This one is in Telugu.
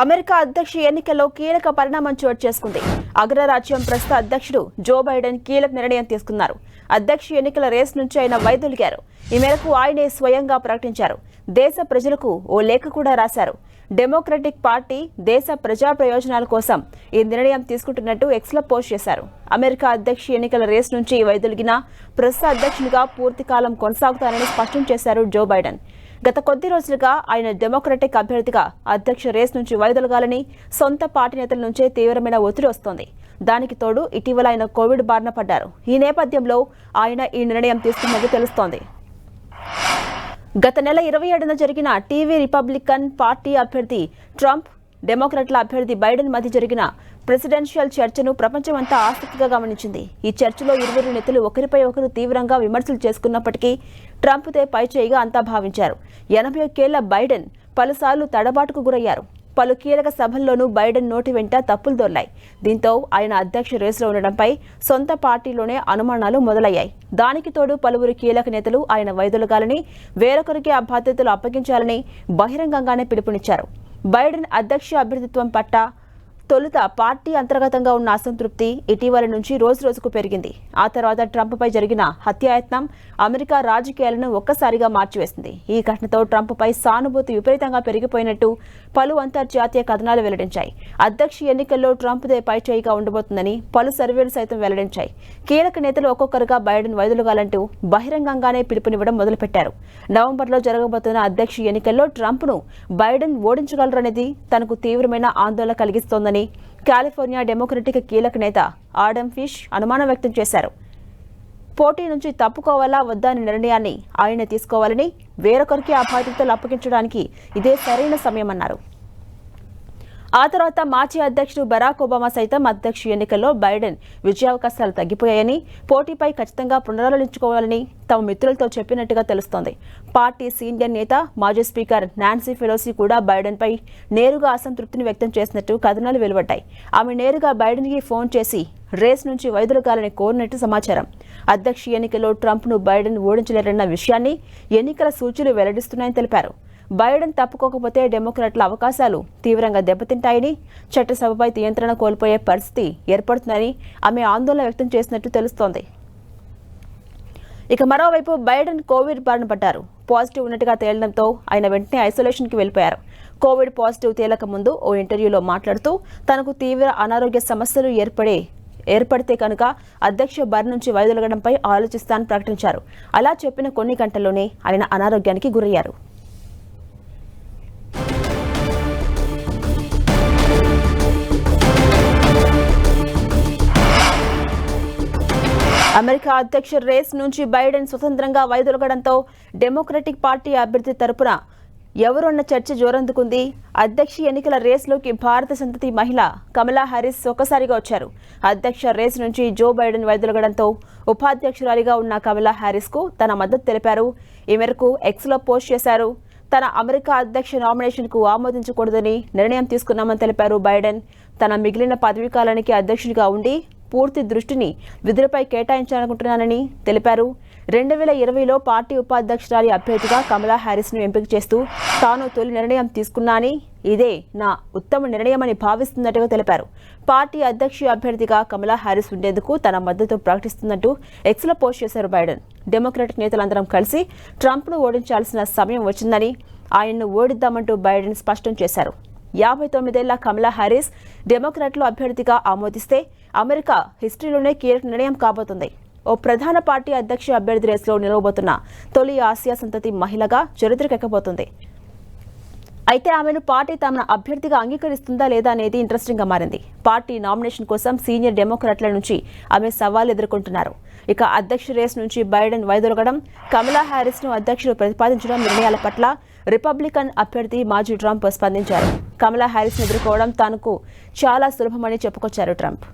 అమెరికా అధ్యక్ష ఎన్నికల్లో కీలక పరిణామం చోటు చేసుకుంది. అగ్రరాజ్యం ప్రస్తుత అధ్యక్షుడు జో బైడెన్ కీలక నిర్ణయం తీసుకున్నారు. అధ్యక్ష ఎన్నికల రేస్ నుంచి ఆయన వైదొలిగారు. ఈ మేరకు ఆయనే స్వయంగా ప్రకటించారు. దేశ ప్రజలకు ఓ లేఖ కూడా రాశారు. డెమోక్రటిక్ పార్టీ దేశ ప్రజా ప్రయోజనాల కోసం ఈ నిర్ణయం తీసుకుంటున్నట్టు ఎక్స్లో పోస్ట్ చేశారు. అమెరికా అధ్యక్ష ఎన్నికల రేస్ నుంచి వైదొలిగిన ప్రస్తుత అధ్యక్షునిగా పూర్తికాలం కొనసాగుతారని స్పష్టం చేశారు జో బైడెన్. గత కొద్ది రోజులుగా ఆయన డెమోక్రటిక్ అభ్యర్థిగా అధ్యక్ష రేస్ నుంచి వైదొలగాలని సొంత పార్టీ నేతల నుంచే తీవ్రమైన ఒత్తిడి వస్తోంది. దానికి తోడు ఇటీవల ఆయన కోవిడ్ బారిన పడ్డారు. ఈ నేపథ్యంలో ఆయన ఈ నిర్ణయం తీసుకున్నట్టు తెలుస్తోంది. గత నెల 27న జరిగిన టీవీ రిపబ్లికన్ పార్టీ అభ్యర్థి ట్రంప్, డెమోక్రాట్ల అభ్యర్థి బైడెన్ మధ్య జరిగిన ప్రెసిడెన్షియల్ చర్చను ప్రపంచమంతా ఆసక్తిగా గమనించింది. ఈ చర్చలో ఇరువురు నేతలు ఒకరిపై ఒకరు తీవ్రంగా విమర్శలు చేసుకున్నప్పటికీ ట్రంప్దే పైచేయిగా అంతా భావించారు. 81 ఏళ్ల బైడెన్ పలుసార్లు తడబాటుకు గురయ్యారు. పలు కీలక సభల్లోనూ బైడెన్ నోటి వెంట తప్పులు దొర్లాయి. దీంతో ఆయన అధ్యక్ష రేసులో ఉండడంపై సొంత పార్టీలోనే అనుమానాలు మొదలయ్యాయి. దానికి తోడు పలువురు కీలక నేతలు ఆయన వైదొలగాలని, వేరొకరికి ఆ బాధ్యతలు అప్పగించాలని బహిరంగంగానే పిలుపునిచ్చారు. బైడెన్ అధ్యక్ష అభ్యర్థిత్వం పట్ల తొలుత పార్టీ అంతర్గతంగా ఉన్న అసంతృప్తి ఇటీవల నుంచి రోజురోజుకు పెరిగింది. ఆ తర్వాత ట్రంప్పై జరిగిన హత్యాయత్నం అమెరికా రాజకీయాలను ఒక్కసారిగా మార్చివేసింది. ఈ ఘటనతో ట్రంప్పై సానుభూతి విపరీతంగా పెరిగిపోయినట్టు పలు అంతర్జాతీయ కథనాలు వెల్లడించాయి. అధ్యక్ష ఎన్నికల్లో ట్రంప్దే పైచేయిగా ఉండబోతుందని పలు సర్వేలు సైతం వెల్లడించాయి. కీలక నేతలు ఒక్కొక్కరుగా బైడెన్ వైదొలగాలంటూ బహిరంగంగానే పిలుపునివ్వడం మొదలుపెట్టారు. నవంబర్లో జరగబోతున్న అధ్యక్ష ఎన్నికల్లో ట్రంప్ను బైడెన్ ఓడించగలరనేది తనకు తీవ్రమైన ఆందోళన కలిగిస్తోందని కాలిఫోర్నియా డెమోక్రటిక్ కీలక నేత ఆడమ్ ఫిష్ అనుమానం వ్యక్తం చేశారు. పోటీ నుంచి తప్పుకోవాలా వద్దా అనే నిర్ణయాన్ని ఆయన తీసుకోవాలని, వేరొకరికి ఆ బాధ్యతలు అప్పగించడానికి ఇదే సరైన సమయమన్నారు. ఆ తర్వాత మాజీ అధ్యక్షుడు బరాక్ ఒబామా సైతం అధ్యక్ష ఎన్నికల్లో బైడెన్ విజయావకాశాలు తగ్గిపోయాయని, పోటీపై ఖచ్చితంగా పునరాలోచించుకోవాలని తమ మిత్రులతో చెప్పినట్టుగా తెలుస్తోంది. పార్టీ సీనియర్ నేత, మాజీ స్పీకర్ నాన్సీ పెలోసి కూడా బైడెన్పై నేరుగా అసంతృప్తిని వ్యక్తం చేసినట్టు కథనాలు వెలువడ్డాయి. ఆమె నేరుగా బైడెన్కి ఫోన్ చేసి రేస్ నుంచి వైదొలగాలని కోరినట్టు సమాచారం. అధ్యక్ష ఎన్నికల్లో ట్రంప్ను బైడెన్ ఓడించలేరన్న విషయాన్ని ఎన్నికల సూచీలు వెల్లడిస్తున్నాయని తెలిపారు. బైడెన్ తప్పుకోకపోతే డెమోక్రాట్ల అవకాశాలు తీవ్రంగా దెబ్బతింటాయని, చట్టసభపై నియంత్రణ కోల్పోయే పరిస్థితి ఏర్పడుతుందని ఆమె ఆందోళన వ్యక్తం చేసినట్టు తెలుస్తోంది. ఇక మరోవైపు బైడెన్ కోవిడ్ బారిన పడ్డారు. పాజిటివ్ ఉన్నట్టుగా తేలడంతో ఆయన వెంటనే ఐసోలేషన్కి వెళ్లిపోయారు. కోవిడ్ పాజిటివ్ తేలక ముందు ఓ ఇంటర్వ్యూలో మాట్లాడుతూ తనకు తీవ్ర అనారోగ్య సమస్యలు ఏర్పడితే కనుక అధ్యక్ష బారి నుంచి వైదొలగడంపై ఆలోచిస్తానని ప్రకటించారు. అలా చెప్పిన కొన్ని గంటల్లోనే ఆయన అనారోగ్యానికి గురయ్యారు. అమెరికా అధ్యక్ష రేస్ నుంచి బైడెన్ స్వతంత్రంగా వైదొలగడంతో డెమోక్రటిక్ పార్టీ అభ్యర్థి తరపున ఎవరన్న చర్చ జోరందుకుంది. అధ్యక్ష ఎన్నికల రేస్లోకి భారత సంతతి మహిళ కమలా హ్యారిస్ ఒక్కసారిగా వచ్చారు. అధ్యక్ష రేస్ నుంచి జో బైడెన్ వైదొలగడంతో ఉపాధ్యక్షురాలిగా ఉన్న కమలా హ్యారిస్కు తన మద్దతు తెలిపారు. ఈ మేరకు ఎక్స్లో పోస్ట్ చేశారు. తన అమెరికా అధ్యక్ష నామినేషన్కు ఆమోదించకూడదని నిర్ణయం తీసుకున్నామని తెలిపారు బైడెన్. తన మిగిలిన పదవీకాలానికి అధ్యక్షుడిగా ఉండి పూర్తి దృష్టిని విధులపై కేటాయించాలనుకుంటున్నానని తెలిపారు. 2020లో పార్టీ ఉపాధ్యక్షురాలి అభ్యర్థిగా కమలా హ్యారిస్ను ఎంపిక చేస్తూ తాను తొలి నిర్ణయం తీసుకున్నానని, ఇదే నా ఉత్తమ నిర్ణయమని భావిస్తున్నట్టుగా తెలిపారు. పార్టీ అధ్యక్ష అభ్యర్థిగా కమలా హ్యారిస్ ఉండేందుకు తన మద్దతు ప్రకటిస్తున్నట్టు ఎక్స్లో పోస్ట్ చేశారు బైడెన్. డెమోక్రాటిక్ నేతలందరం కలిసి ట్రంప్ను ఓడించాల్సిన సమయం వచ్చిందని, ఆయన్ను ఓడిద్దామంటూ బైడెన్ స్పష్టం చేశారు. 59 ఏళ్ల కమలా హ్యారిస్ డెమోక్రాట్లు అభ్యర్థిగా ఆమోదిస్తే అమెరికా హిస్టరీలోనే కీలక నిర్ణయం కాబోతుంది. ఓ ప్రధాన పార్టీ అధ్యక్ష అభ్యర్థి రేసులో నిలవబోతున్న తొలి ఆసియా సంతతి మహిళగా చరిత్రకెక్కబోతుంది. అయితే ఆమెను పార్టీ తమ అభ్యర్థిగా అంగీకరిస్తుందా లేదా అనేది ఇంట్రెస్టింగ్గా మారింది. పార్టీ నామినేషన్ కోసం సీనియర్ డెమోక్రాట్ల నుంచి ఆమె సవాల్ ఎదుర్కొంటున్నారు. ఇక అధ్యక్ష రేస్ నుంచి బైడెన్ వైదొలగడం, కమలా హ్యారిస్ను అధ్యక్షుడు ప్రతిపాదించడం నిర్ణయాల పట్ల రిపబ్లికన్ అభ్యర్థి మాజీ ట్రంప్ స్పందించారు. కమలా హ్యారిస్ను ఎదుర్కోవడం తనకు చాలా సులభమని చెప్పుకొచ్చారు ట్రంప్.